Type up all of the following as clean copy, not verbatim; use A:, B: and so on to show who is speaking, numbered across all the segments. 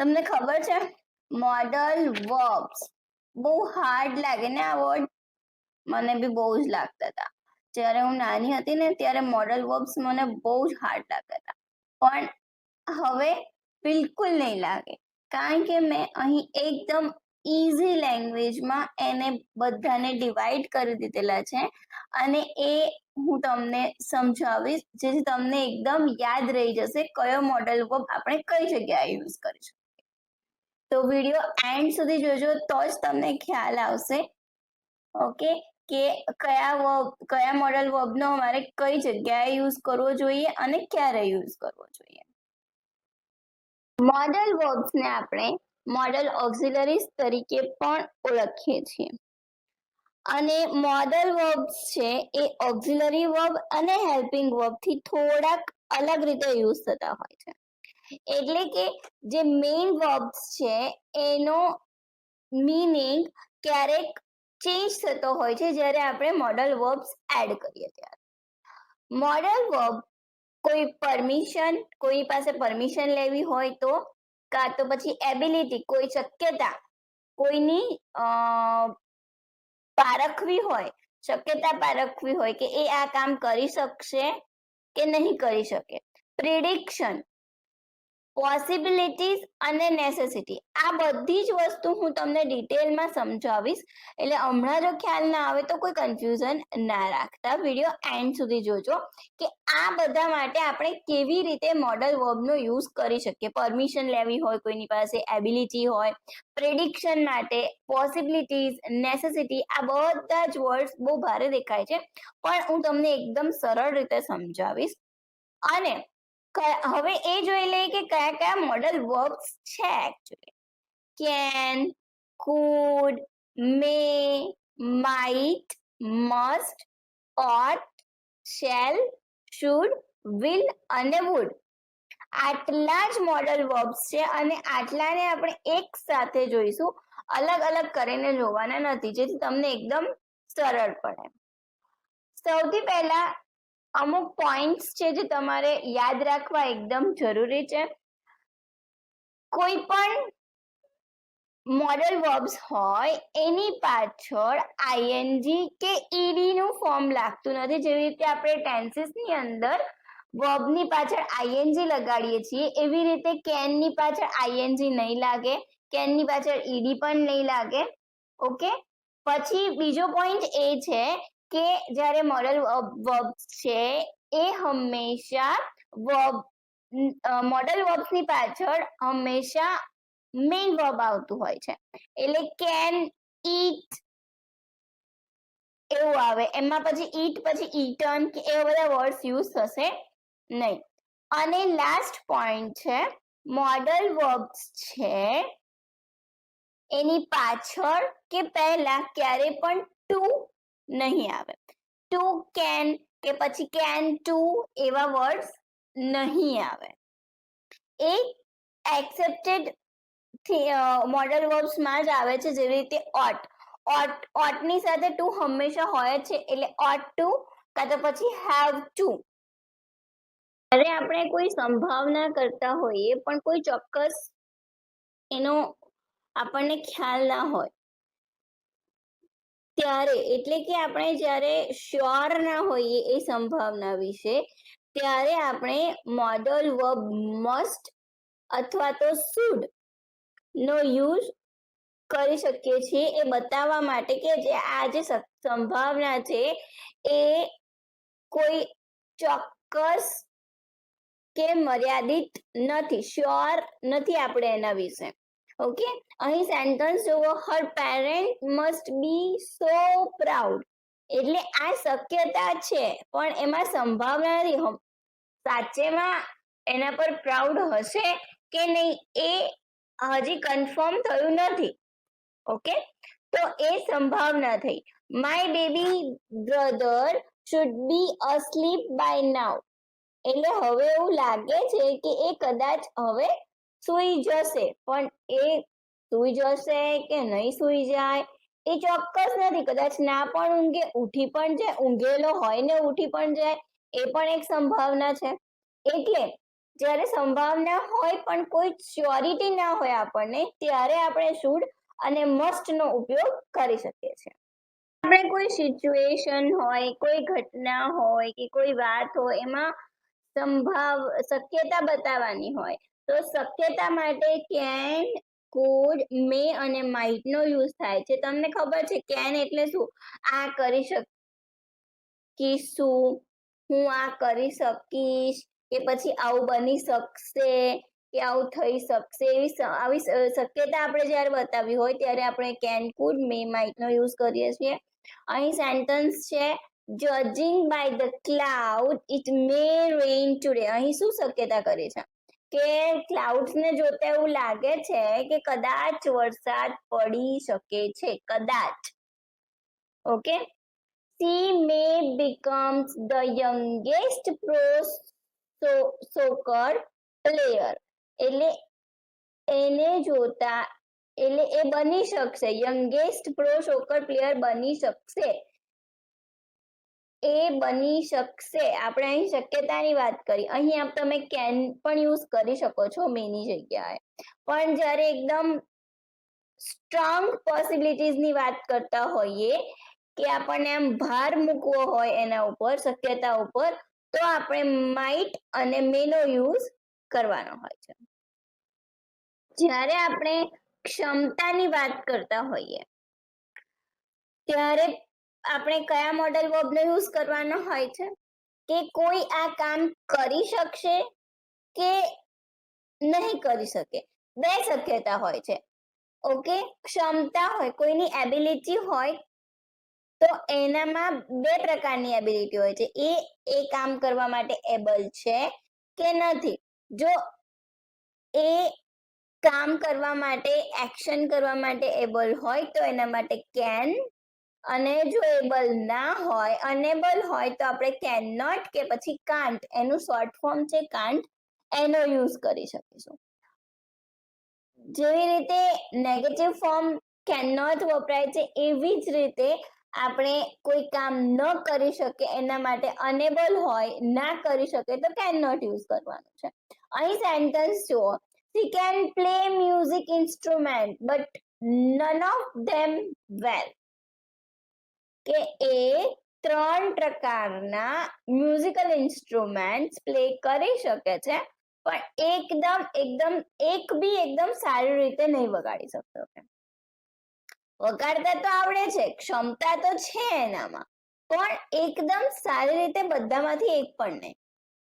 A: તમને ખબર છે મોડલ વર્બ્સ બહુ હાર્ડ લાગે ને આ વર્ડ? મને બી બહુ જ લાગતા હતા. જ્યારે હું નાની હતી ને ત્યારે મોડલ વર્બ્સ મને બહુ જ હાર્ડ લાગતા હતા, પણ હવે બિલકુલ નહીં લાગે, કારણ કે મેં અહીં એકદમ ઈઝી લેંગ્વેજમાં એને બધાને ડિવાઈડ કરી દીધેલા છે અને એ હું તમને સમજાવીશ, જેથી તમને એકદમ યાદ રહી જશે કયો મોડલ વર્બ આપણે કઈ જગ્યાએ યુઝ કરીશું. તો વિડીયો એન્ડ સુધી જોજો તો જ તમને ખ્યાલ આવશે ઓકે કે કયા મોડલ વર્બનો અમારે કઈ જગ્યાએ યુઝ કરવો જોઈએ અને ક્યારે યુઝ કરવો જોઈએ. મોડલ વર્બ્સને આપણે મોડલ ઓક્સિલરીઝ તરીકે પણ ઓળખીએ છીએ અને મોડલ વર્બ્સ છે એ ઓક્સિલરી વર્બ અને હેલ્પિંગ વર્બથી થોડાક અલગ રીતે યુઝ થતા હોય છે. એટલે કે જે મેઇન વર્બ્સ છે એનો મીનિંગ ક્યારેક ચેન્જ થતો હોય છે જ્યારે આપણે મોડલ વર્બ્સ એડ કરીએ ત્યારે. મોડલ વર્બ કોઈ પાસે પરમિશન લેવી હોય તો, કાં તો પછી એબિલિટી કોઈ શક્યતા કોઈની શક્યતા પારખવી હોય કે એ આ કામ કરી શકશે કે નહીં કરી શકે. પ્રિડિક્શન, પોસિબિલિટીઝ અને નેસેસિટી, આ બધી જ વસ્તુ હું તમને ડિટેલમાં સમજાવીશ, એટલે હમણાં જો ખ્યાલ ના આવે તો કોઈ કન્ફ્યુઝન ના રાખતા, વિડીયો એન્ડ સુધી જોજો કે આ બધા માટે આપણે કેવી રીતે મોડલ વર્બનો યુઝ કરી શકીએ. પરમિશન લેવી હોય કોઈની પાસે, એબિલિટી હોય, પ્રેડિક્શન માટે, પોસિબિલિટીઝ, નેસેસિટી, આ બધા જ વર્ડ્સ બહુ ભારે દેખાય છે, પણ હું તમને એકદમ સરળ રીતે સમજાવીશ. અને હવે એ જોઈ લઈએ કે કયા કયા મોડલ વર્બ્સ છે actually. Can, could, may, might, must, ought, shall, should, will અને વુડ. આટલા જ મોડલ વર્બ્સ છે અને આટલાને આપણે એક સાથે જોઈશું, અલગ અલગ કરીને જોવાના નથી, જેથી તમને એકદમ સરળ પડે. સૌથી પહેલા અમુક પોઈન્ટ્સ છે જે તમારે યાદ રાખવા એકદમ જરૂરી છે. કોઈ પણ મોડલ વર્બ્સ હોય એની પાછળ આઈએનજી કે ઈડી નું ફોર્મ લાગતું નથી. જેવી રીતે આપણે ટેન્સીસ ની અંદર વર્બની પાછળ આઈએનજી લગાડીએ છીએ, એવી રીતે કેન ની પાછળ આઈએનજી નહીં લાગે, કેન ની પાછળ ઈડી પણ નહીં લાગે. ઓકે, પછી બીજો પોઈન્ટ એ છે કે જ્યારે મોડલ વર્બ્સ છે એ હંમેશા મોડલ વર્બ્સ ની પાછળ હંમેશા મેઇન વર્બ આવતું હોય છે, એટલે કેન, ઈટ એવું આવે, એમાં પછી ઈટ પછી ઈટન કે એવા બધા વર્ડ્સ યુઝ થશે નહીં. અને લાસ્ટ પોઈન્ટ છે, મોડલ વર્બ્સ છે એની પાછળ કે પહેલા ક્યારે પણ ટુ નહીં આવે. ટુ કેન કે પછી કેન ટુ એવા વર્ડ્સ નહીં આવે. એ એક્સેપ્ટેડ મોડલ વર્બ્સમાં જ આવે છે, જેવી રીતે ઓટની સાથે ટુ હંમેશા હોય છે, એટલે ઓટ ટુ કાં તો પછી હેવ ટુ. જ્યારે આપણે કોઈ સંભાવના કરતા હોઈએ પણ કોઈ ચોક્કસ એનો આપણને ખ્યાલ ના હોય ત્યારે, એટલે કે આપણે જ્યારે શ્યોર ના હોઈએ એ સંભાવના વિશે, ત્યારે આપણે મોડલ વર્બ મસ્ટ અથવા તો શુડ નો યુઝ કરી શકીએ છીએ, એ બતાવવા માટે કે જે આ જે સંભાવના છે એ કોઈ ચોક્કસ કે મર્યાદિત નથી, શ્યોર નથી આપણે એના વિશે. ઓકે, અહીં સેન્ટેન્સ જોવો, her parent must be so proud, એટલે આ શક્યતા છે પણ એમાં સંભાવના નથી, સાચેમાં એના પર પ્રાઉડ હશે કે નહીં એ હજી કન્ફર્મ થયું નથી. ઓકે, તો એ સંભાવના થઈ. My baby brother should be asleep by now, એટલે હવે એવું લાગે છે કે એ કદાચ હવે સૂઈ જશે, પણ એ સૂઈ જશે કે નહીં સૂઈ જાય એ ચોક્કસ નથી. કદાચ ના પણ ઊંઘે, ઉઠી પણ જાય, ઊંઘેલો હોય ને ઉઠી પણ જાય, એ પણ એક સંભાવના છે. એટલે જ્યારે સંભાવના હોય પણ કોઈ શ્યોરિટી ના હોય આપણને, ત્યારે આપણે શુડ અને મસ્ટ નો ઉપયોગ કરી શકીએ છીએ. આપણે કોઈ સિચ્યુએશન હોય, કોઈ ઘટના હોય કે કોઈ વાત હોય, એમાં શક્યતા બતાવવાની હોય, તો શક્યતા માટે કેન, કુડ, મે અને માઇટ નો યુઝ થાય છે. તમને ખબર છે કેન એટલે શું? આ કરી શકીશું, હું આ કરી શકીશ, કે પછી આવું બની શકશે, કે આવું થઈ શકશે, આવી શક્યતા આપણે જ્યારે બતાવી હોય ત્યારે આપણે કેન, કુડ, મે, માઇટ નો યુઝ કરીએ છીએ. અહીં સેન્ટેન્સ છે judging by the cloud it may rain today. અહીં શું શક્યતા કરી છે કે ક્લાઉડ્સ ને જોતા એવું લાગે છે કે કદાચ વરસાદ પડી શકે છે, કદાચ. Okay, she may becomes the youngest pro soccer player. એટલે એને જોતા એટલે એ બની શકશે, યંગેસ્ટ પ્રો સોકર પ્લેયર બની શકશે, એ બની શકશે. આપણે અહીં શક્યતાની વાત કરી. અહીં તમે કેન પણ યુઝ કરી શકો છો મેની જગ્યાએ, પણ જ્યારે એકદમ સ્ટ્રોંગ પોસિબિલિટીઝ ની વાત કરતા હોઈએ કે આપણને આમ ભાર મૂકવો હોય એના ઉપર, શક્યતા ઉપર, તો આપણે માઇટ અને મેનો યુઝ કરવાનો હોય છે. જ્યારે આપણે ક્ષમતાની વાત કરતા હોઈએ ત્યારે આપણે કયા મોડલ વર્બનો યુઝ કરવાનો હોય છે કે કોઈ આ કામ કરી શકશે કે નહીં કરી શકે. બે શક્યતા હોય છે. ઓકે, ક્ષમતા હોય, કોઈની એબિલિટી હોય, તો એનામાં બે પ્રકારની એબિલિટી હોય છે. એ કામ કરવા માટે એબલ છે કે નથી. જો એ કામ કરવા માટે, એક્શન કરવા માટે એબલ હોય તો એના માટે કેન, અને જો એબલ ના હોય, અનેબલ હોય, તો આપણે કેન નોટ કે પછી કાન્ટ, એનું શોર્ટ ફોર્મ છે કાન્ટ, એનો યુઝ કરી શકીશું. જેવી રીતે નેગેટિવ ફોર્મ કેન નોટ વપરાય છે, એવી જ રીતે આપણે કોઈ કામ ન કરી શકે એના માટે અનેબલ હોય, ના કરી શકે, તો કેન નોટ યુઝ કરવાનું છે. અહીં સેન્ટેન્સ જુઓ, she can play music instrument but none of them well. કે એ 3 પ્રકારના મ્યુઝિકલ ઇન્સ્ટ્રુમેન્ટ્સ પ્લે કરી શકે છે, પણ એકદમ સારી રીતે નહીં વગાડી શકતો. વગાડતા તો આવડે છે, ક્ષમતા તો છે એનામાં, પણ એકદમ સારી રીતે બધામાંથી એક પણ નહીં.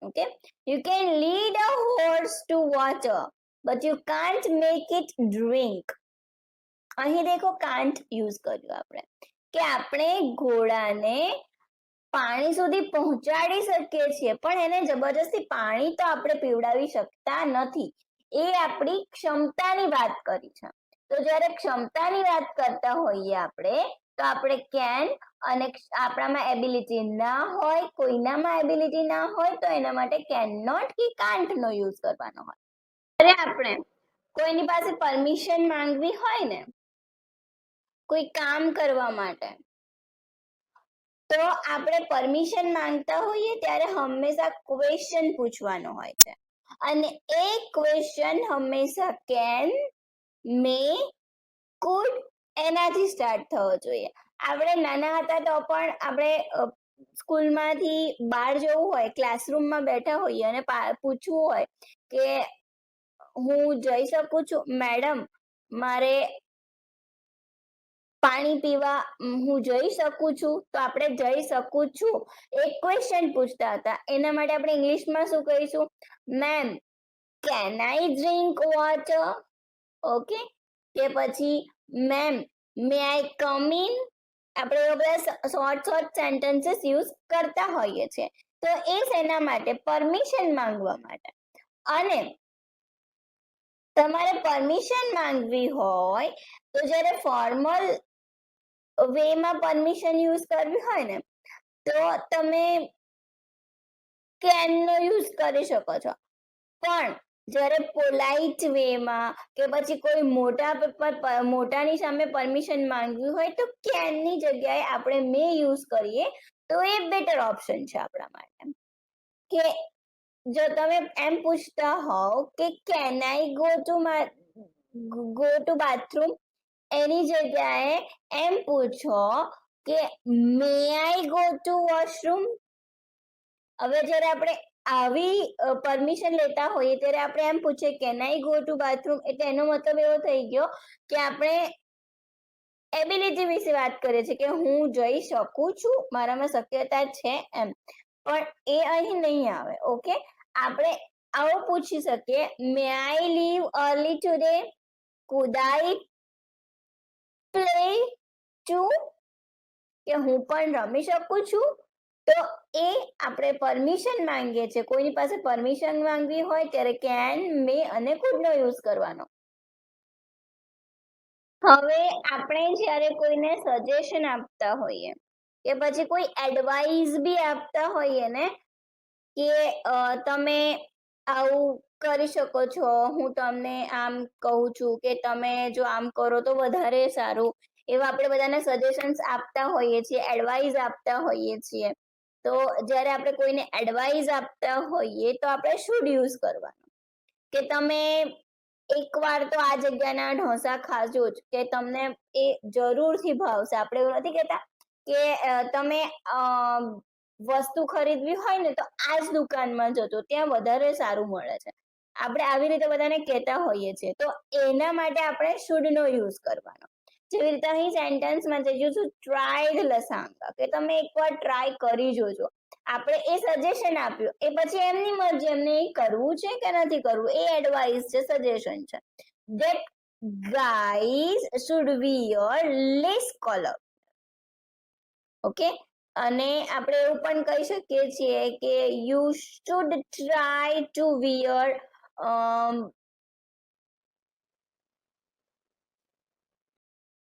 A: Okay, you can lead a horse to water but you can't make it drink. અહીં દેખો can't યુઝ કર્યું આપણે, કે આપણે ઘોડાને પાણી સુધી પહોંચાડી શકીએ છીએ, પણ એને જબરજસ્તી પાણી તો આપણે પીવડાવી શકતા નથી. એ આપણી ક્ષમતાની વાત કરી છે. તો જ્યારે ક્ષમતાની વાત કરતા હોઈએ આપણે, તો આપણે કેન, અને આપણામાં એબિલિટી ના હોય, કોઈનામાં એબિલિટી ના હોય, તો એના માટે કેન નોટ કે કાન્ટ નો યુઝ કરવાનો હોય. જ્યારે આપણે કોઈની પાસે પરમિશન માંગવી હોય ને કોઈ કામ કરવા માટે, તો આપણે પરમિશન માંગતા હોઈએ ત્યારે હંમેશા ક્વેશ્ચન પૂછવાનો હોય છે, અને એ ક્વેશ્ચન હંમેશા કેન, મે, કુડ એનાથી સ્ટાર્ટ થવો જોઈએ. આપણે નાના હતા તો પણ આપણે સ્કૂલમાંથી બહાર જવું હોય, ક્લાસરૂમમાં બેઠા હોઈએ અને પૂછવું હોય કે હું જઈ શકું છું મેડમ, મારે પાણી પીવા હું જઈ શકું છું? તો આપણે જઈ શકું છું એક ક્વેશ્ચન પૂછતા હતા. એના માટે આપણે ઇંગ્લિશમાં શું કહીશું? Ma'am, can I drink water? Okay, કે પછી ma'am, May I come in? આપણે એવા બધા શોર્ટ સેન્ટેન્સીસ યુઝ કરતા હોઈએ છીએ. તો એ શેના માટે? પરમિશન માંગવા માટે. અને તમારે પરમિશન માંગવી હોય તો જ્યારે ફોર્મલ વેમાં પરમિશન યુઝ કરવી હોય ને, તો તમે કેન નો યુઝ કરી શકો છો. પણ જ્યારે પોલાઇટ વેમાં કે પછી કોઈ મોટાની સામે પરમિશન માંગવી હોય તો કેનની જગ્યાએ આપણે મે યુઝ કરીએ તો એ બેટર ઓપ્શન છે આપણા માટે. કે જો તમે એમ પૂછતા હોવ કે can I go to bathroom, એની જગ્યાએ એમ પૂછો કે may I go to washroom. હવે જ્યારે આપણે આવી પરમિશન લેતા હોઈએ ત્યારે આપણે એમ પૂછીએ can I go to bathroom, એટલે એનો મતલબ એવો થઈ ગયો કે આપણે એબિલિટી વિશે વાત કરીએ છીએ કે હું જઈ શકું છું, મારામાં શક્યતા છે એમ. પણ એ અહીં નહીં આવે. ઓકે, આપણે આવો પૂછી શકીએ may I leave early today, could I play too, કે હું પણ રમી શકું છું. તો એ આપણે પરમિશન માંગીએ છીએ, કોઈની પાસે પરમિશન માંગવી હોય ત્યારે કેન, મે અને કુડ નો યુઝ કરવાનો. હવે આપણે જ્યારે કોઈને સજેશન આપતા હોઈએ કે પછી કોઈ એડવાઇસ બી આપતા હોઈએ ને કે તમે આવું કરી શકો છો, હું તમને આમ કહું છું કે તમે જો આમ કરો તો વધારે સારું, એવા આપણે બધાને સજેશન્સ આપતા હોઈએ છીએ, એડવાઇસ આપતા હોઈએ છીએ. તો જ્યારે આપણે કોઈને એડવાઇસ આપતા હોઈએ તો આપણે શુડ યુઝ કરવાનું કે તમે એકવાર તો આ જગ્યાના ઢોસા ખાજો જ, કે તમને એ જરૂરથી ભાવશે. આપણે એવું નથી કહેતા કે તમે વસ્તુ ખરીદવી હોય ને તો આ જ દુકાનમાં જજો, ત્યાં વધારે સારું મળે છે. આપણે આવી રીતે બધાને કહેતા હોઈએ છીએ, તો એના માટે આપણે શુડ નો યુઝ કરવાનો. જેવી રીતે અહીં સેન્ટેન્સમાં છે યુ ટ્રાઈડ લસાંગા, કે તમે એકવાર ટ્રાય કરી જોજો. આપણે એ સજેશન આપ્યું, એ પછી એમની મરજી, એમને એ કરવું છે કે નથી કરવું, એ એડવાઇસ છે, સજેશન છે. That guys should wear less color. Okay, અને આપણે એવું પણ કહી શકીએ છીએ કે you should try to wear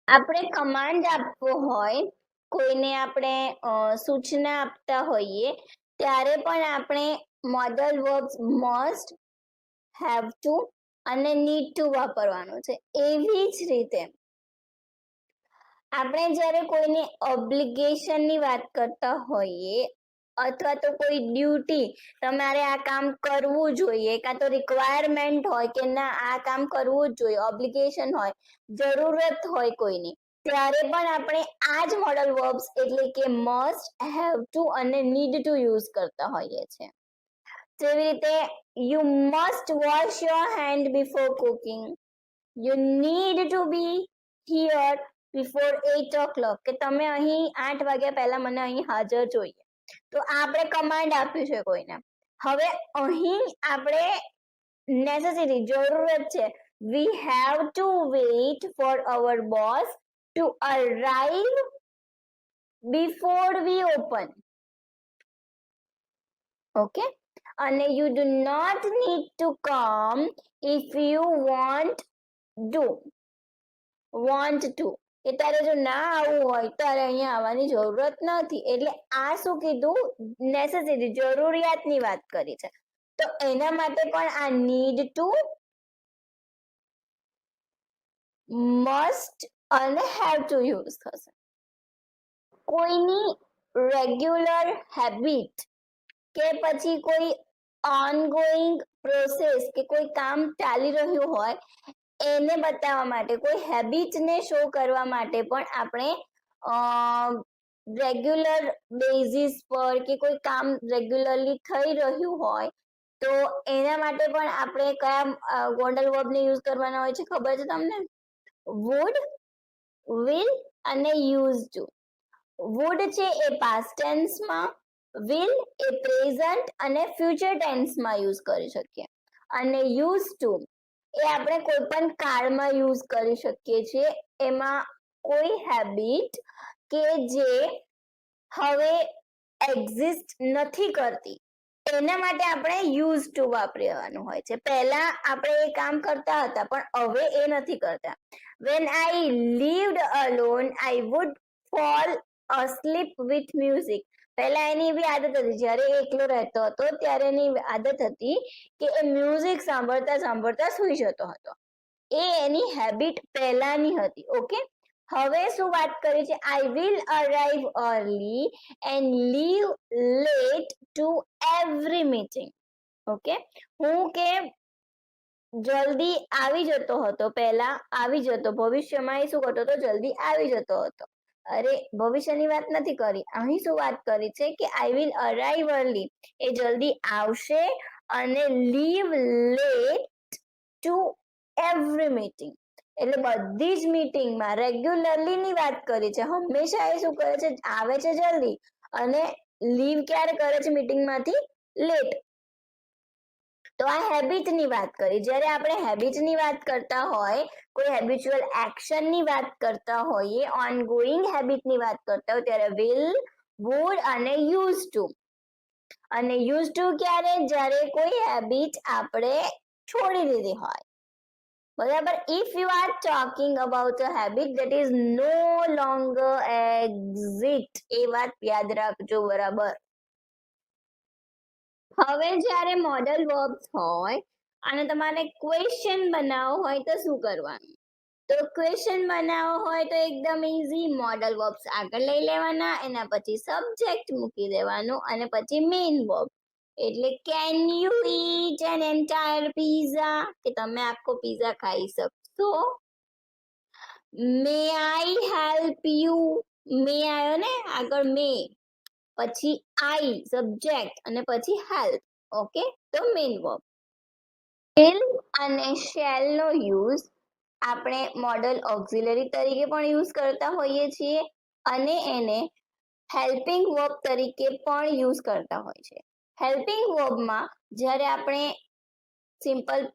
A: આપણે કમાન્ડ આપવો હોય, કોઈને આપણે સૂચના આપતા હોઈએ ત્યારે પણ આપણે model verbs must, have to અને નીડ ટુ વાપરવાનું છે. એવી જ રીતે આપણે જ્યારે કોઈની ઓબ્લિગેશનની વાત કરતા હોઈએ અથવા તો કોઈ ડ્યુટી, તમારે આ કામ કરવું જોઈએ, કાં તો રિક્વાયરમેન્ટ હોય કે ના આ કામ કરવું જ જોઈએ, ઓબ્લિગેશન હોય, જરૂરત હોય કોઈની, ત્યારે પણ આપણે આ જ મોડલ વર્બ્સ એટલે કે મસ્ટ, હેવ ટુ અને નીડ ટુ યુઝ કરતા હોઈએ છીએ. જેવી રીતે you must wash your hand before cooking, you need to be here before 8 o'clock, કે તમે અહીં 8 વાગ્યા પહેલા મને અહીં હાજર જોઈએ. તો આ આપણે કમાન્ડ આપ્યું છે કોઈને. હવે અહીં આપણે નેસેસિટી, જરૂરત છે. We have to wait for our boss to arrive before we open. Okay, અને you do not need to come if you want to, કે તારે જો ના આવવું હોય તારે અહીંયા આવવાની જરૂરત નથી. એટલે આ શું કીધું, નેસેસિટી, જરૂરિયાતની વાત કરી છે. તો એના માટે પણ આ નીડ ટુ, મસ્ટ અને હેવ ટુ યુઝ થશે. કોઈની રેગ્યુલર હેબિટ કે પછી કોઈ ઓનગોઈંગ પ્રોસેસ કે કોઈ કામ ચાલી રહ્યું હોય એને બતાવવા માટે, કોઈ હેબિટને શો કરવા માટે પણ આપણે રેગ્યુલર બેઝિસ પર કે કોઈ કામ રેગ્યુલરલી થઈ રહ્યું હોય તો એના માટે પણ આપણે કયા ગોંડલ વર્બને યુઝ કરવાના હોય છે ખબર છે તમને? વુડ, વિલ અને યુઝ ટુ. વુડ છે એ પાસ્ટ ટેન્સમાં, વિલ એ પ્રેઝન્ટ અને ફ્યુચર ટેન્સમાં યુઝ કરી શકીએ, અને યુઝ ટુ એ આપણે કોઈ પણ કાળમાં યુઝ કરી શકીએ છીએ. એમાં કોઈ હેબિટ કે જે હવે એક્ઝિસ્ટ નથી કરતી એના માટે આપણે યુઝ ટુ વાપરવાનું હોય છે. પહેલા આપણે એ કામ કરતા હતા પણ હવે એ નથી કરતા. When I lived alone, I would fall asleep with music. પહેલા એની એવી આદત હતી, જ્યારે એકલો રહેતો હતો ત્યારે એની આદત હતી કે એ મ્યુઝિક સાંભળતા સાંભળતા સૂઈ જતો હતો. એ એની હેબિટ પહેલાની હતી. ઓકે, હવે શું વાત કરી છે? I will arrive early and leave late to every meeting. Okay, હું કે જલ્દી આવી જતો હતો, પહેલા આવી જતો, ભવિષ્યમાં એ શું કરતો હતો, જલ્દી આવી જતો હતો. અરે ભવિષ્યની વાત નથી કરી, અહીં શું વાત કરી છે કે આઈ વિલ અરાઈવ અર્લી, એ જલ્દી આવશે અને leave late to every meeting, એટલે બધી જ મીટિંગમાં રેગ્યુલરલી ની વાત કરી છે, હંમેશા એ શું કરે છે, આવે છે જલ્દી અને લીવ ક્યારે કરે છે મીટિંગમાંથી, લેટ. તો આ હેબિટ ની વાત કરી. જ્યારે આપણે હેબિટ ની વાત કરતા હોય, કોઈ હેબિચ્યુઅલ એક્શન ની વાત કરતા હોઈએ, ઓનગોઈંગ હેબિટ ની વાત કરતા હોય, ત્યારે વિલ, વુડ અને યુઝ ટુ. અને યુઝ ટુ ક્યારે, જ્યારે કોઈ હેબિટ આપણે છોડી દીધી હોય, બરાબર. If you are talking about a habit that is no longer exist, એ વાત યાદ રાખજો, બરાબર. હવે જ્યારે મોડલ વર્બ્સ હોય અને તમારે ક્વેશ્ચન બનાવવો હોય તો શું કરવાનું? તો ક્વેશ્ચન બનાવવો હોય તો એકદમ ઈઝી, મોડલ વર્બ્સ આગળ લઈ લેવાના, એના પછી સબ્જેક્ટ મૂકી દેવાનું અને પછી મેઇન વર્બ. એટલે can you eat an entire pizza, કે તમે આખો પીઝા ખાઈ શકશો? મે આઈ હેલ્પ યુ, મે આવ્યો ને આગળ, મે પછી આઈ સબ્જેક્ટ અને પછી હેલ્પ. ઓકે, તો મેઇન વર્બ. વિલ અને શેલ નો યુઝ આપણે મોડલ ઓક્ઝિલરી તરીકે પણ યુઝ કરતા હોઈએ છીએ અને એને હેલ્પિંગ વર્બ તરીકે પણ યુઝ કરતા હોય છે. હેલ્પિંગ વર્બમાં જ્યારે આપણે simple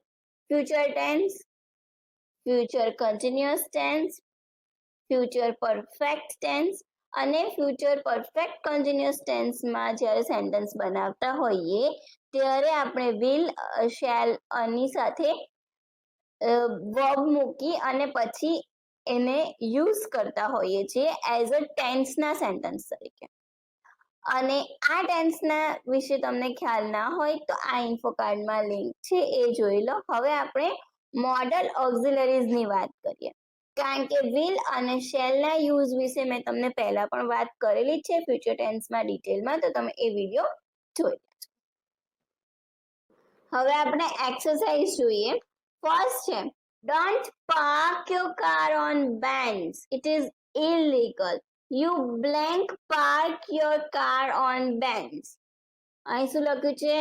A: future tense, future continuous tense, future perfect tense અને ફ્યુચર પરફેક્ટ કન્ટિન્યુઅસ ટેન્સમાં જ્યારે સેન્ટેન્સ બનાવતા હોઈએ ત્યારે આપણે વિલ, શેલ આની સાથે વર્બ મૂકી અને પછી એને યુઝ કરતા હોઈએ છીએ એઝ અ ટેન્સના સેન્ટેન્સ તરીકે. અને આ ટેન્સના વિશે તમને ખ્યાલ ના હોય તો આ ઇન્ફો કાર્ડમાં લિંક છે, એ જોઈ લો. હવે આપણે મોડલ ઓક્ઝિલરીઝની વાત કરીએ, કારણ કે વિલ અને શેલના યુઝ વિશે મેં તમને પહેલા પણ વાત કરેલી છે ફ્યુચર ટેન્સમાં ડિટેલમાં, તો તમે એ વિડીયો જોઈ લેજો. હવે આપણે એક્સરસાઇઝ જોઈએ. ફર્સ્ટ છે, don't park your car on bench, it is illegal. You blank park your car on bench. અહીં શું લખ્યું છે,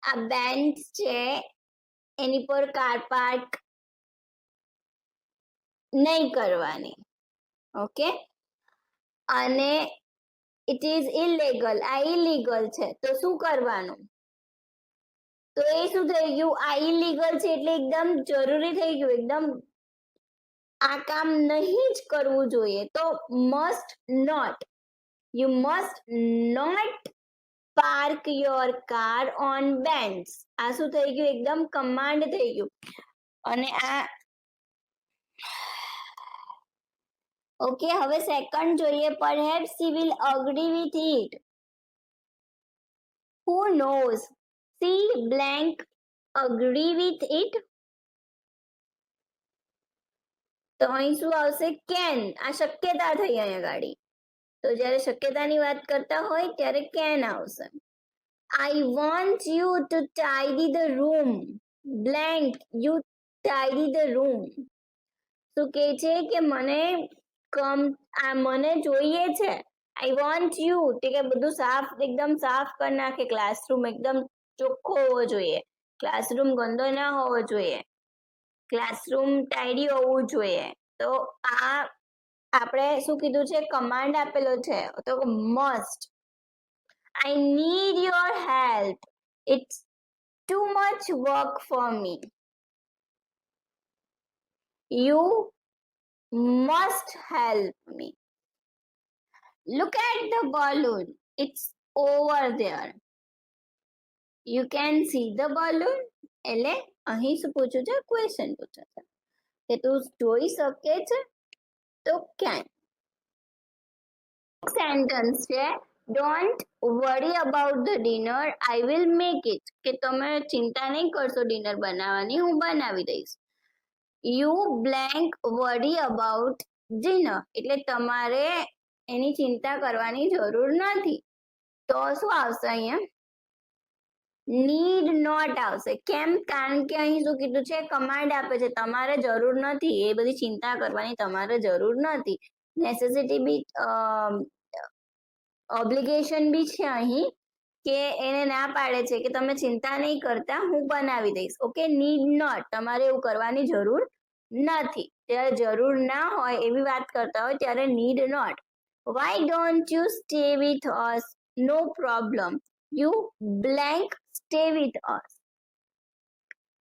A: આ બેન્ચ છે એની પર કાર પાર્ક નહીં કરવાની. ઓકે, અને ઇટ ઇઝ ઇલીગલ, આ ઇલીગલ છે, તો શું કરવાનું? તો એ શું થઈ ગયું, આ ઇલીગલ છે એટલે એકદમ જરૂરી થઈ ગયું, એકદમ આ કામ નહીં જ કરવું જોઈએ, તો must not, you must not park your car on bench. આ શું થઈ ગયું, એકદમ કમાન્ડ થઈ ગયું. અને આ ઓકે, હવે સેકન્ડ જોઈએ, perhaps she will agree with it. Who knows? She blank agree with it. તો અહીં શું આવશે, કેન. આ શક્યતા થઈ અહીંયા ગાડી, તો જ્યારે શક્યતાની વાત કરતા હોય ત્યારે કેન આવશે. I want you to tidy the room. Blank, you tidy the room. શું કહે છે કે મને જોઈએ છે, આઈ વોન્ટ યુ, કે બધું સાફ, એકદમ સાફ કરી નાખે, ક્લાસરૂમ એકદમ ચોખ્ખો હોવો જોઈએ, ક્લાસરૂમ ગંદો ના હોવો જોઈએ, ક્લાસરૂમ ટાઈડી હોવું જોઈએ. તો આ આપણે શું કીધું છે, કમાન્ડ આપેલો છે, તો must. I need your help. It's too much work for me. You must help me. Look at the balloon. It's over there. You can see the balloon. એટલે અહીં શું પૂછ્યું છે, ક્વેશ્ચન પૂછ્યો છે કે તું જોઈ શકે છે, તો can. સેન્ટેન્સ છે, don't worry about the dinner, I will make it, કે તમે ચિંતા નહીં કરશો ડિનર બનાવવાની, હું બનાવી દઈશ. You blank worry about dinner, એટલે તમારે એની ચિંતા કરવાની જરૂર નથી. તો શું આવશે અહીંયા, નીડ નોટ આવશે. કેમ? કારણ કે અહીં શું કીધું છે, કમાન્ડ આપે છે, તમારે જરૂર નથી એ બધી ચિંતા કરવાની, તમારે જરૂર નથી. નેસેસિટી બી ઓબ્લિગેશન બી છે અહીં કે એને ના પાડે છે કે તમે ચિંતા નહીં કરતા, હું બનાવી દઈશ. ઓકે, નીડ નોટ, તમારે એવું કરવાની જરૂર નથી. જ્યારે જરૂર ના હોય એવી વાત કરતા હોય ત્યારે need not. Why don't you stay with us? No problem, you blank stay with us.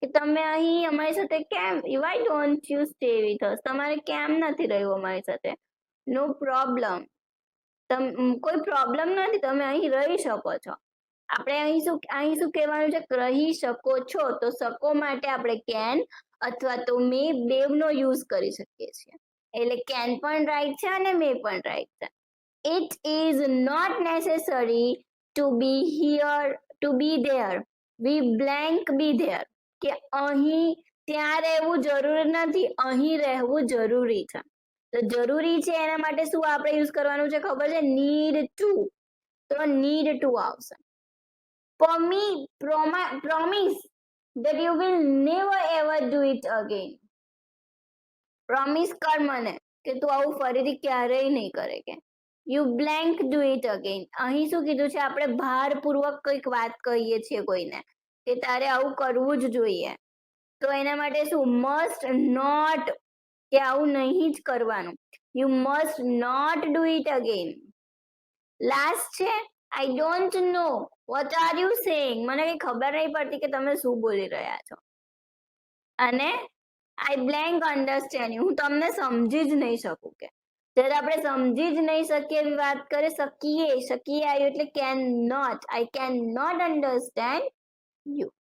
A: કે તમે અહીં અમારી સાથે કેમ, why don't you stay with us, તમારે કેમ નથી રહેવું અમારી સાથે? નો પ્રોબ્લેમ, કોઈ પ્રોબ્લેમ નથી, તમે અહીં રહી શકો છો. આપણે અહીં શું કહેવાનું છે? રહી શકો છો. તો શકો માટે આપણે કેન અથવા તો મે બેવનો યુઝ કરી શકીએ છીએ. એટલે કેન પણ રાઈટ છે અને મે પણ રાઈટ છે. It is not necessary to be here, to be there, we blank be there. કે અહીં ત્યાં રહેવું જરૂરી નથી, અહીં રહેવું જરૂરી છે. તો જરૂરી છે એના માટે શું આપણે યુઝ કરવાનું છે ખબર છે? Need to. તો નીડ ટુ આવશે. Promise that you will never ever do it again. Promise કર મને કે તું આવું ફરીથી ક્યારેય નહીં કરે. કે you blank do it again. અહીં શું કીધું છે? આપણે ભારપૂર્વક કંઈક વાત કહીએ છીએ કોઈને કે તારે આવું કરવું જ જોઈએ, તો એના માટે શું? મસ્ટ નોટ, કે આવું નહીં જ કરવાનું. You must not do it again. Last છે, I don't know what are you saying. મને કઈ ખબર નહીં પડતી કે તમે શું બોલી રહ્યા છો. અને આઈ બ્લેન્ક અન્ડરસ્ટેન્ડ યુ, હું તમને સમજી જ નહીં શકું. કે જ્યારે આપણે સમજી જ નહીં શકીએ એવી વાત કરી શકીએ આવ્યું એટલે can not, I can not understand you.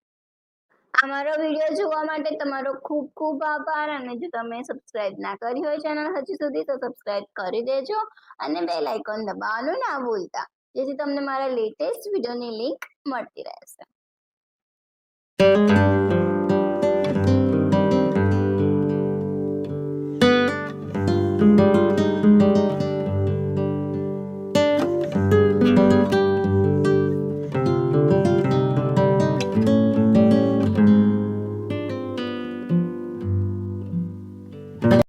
A: અમારો વિડીયો જોવા માટે તમારો ખૂબ ખૂબ આભાર. અને જો તમે સબસ્ક્રાઇબ ના કરી હોય ચેનલ હજી સુધી તો સબસ્ક્રાઇબ કરી દેજો અને બેલ આઇકોન દબાવવાનું ના ભૂલતા, જેથી તમને મારા લેટેસ્ટ વિડીયોની લિંક મળતી રહેશે.